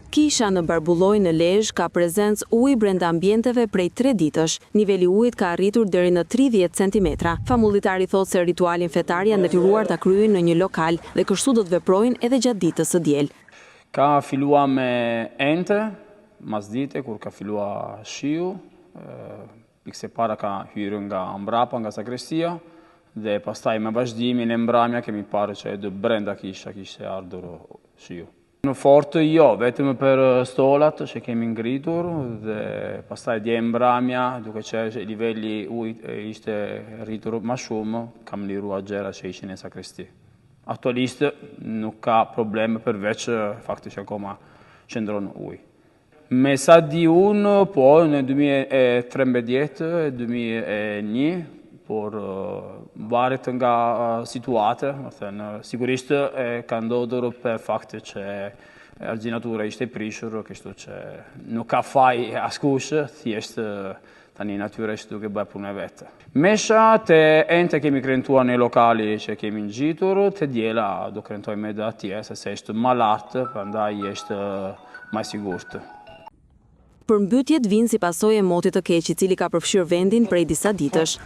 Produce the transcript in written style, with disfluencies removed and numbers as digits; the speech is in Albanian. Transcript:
Kisha në Barbulloj në Lezhë ka prezencë ujë brenda ambienteve prej 3 ditësh. Niveli i ujit ka arritur deri në 30 cm. Famulllitari thotë se ritualin fetar janë detyruar ta kryejnë në një lokal dhe kështu do të veprojnë edhe gjatë ditës së diel. Ka filluar me ente, mas dite kur ka filluar shiu, pikse para ka hyrë nga mbrapa, nga sakrestia, dhe pastaj me vazhdimin e mbrëmja kemi parë që edhe brenda kisha kishte ardhur shiu. Në fortë jo, vetëm për stolat që kemi ngritur dhe pastaj dje mbrëmja, duke që niveli ujit ishte rritur më shumë, kam liruar gjëra që ishin në sakresti. Aktualisht nuk ka probleme përveç fakti që akoma qëndron ujë. Me sa di unë, po, në 2013-2001, por varet nga situata, sigurisht ka ndodhur për fakti që argjinatura ishte prishur, kështu që nuk ka faj askush, thjesht tani natyra ishte duke bërë punë vetë. Mesha të ente kemi kryentuar në lokali që kemi ngjitur, të diela do kryentojmë edhe atje, se është më lartë, prandaj është më sigurt. Përmbytjet vinë si pasojë e motit të keq, i cili ka përfshirë vendin prej disa ditësh.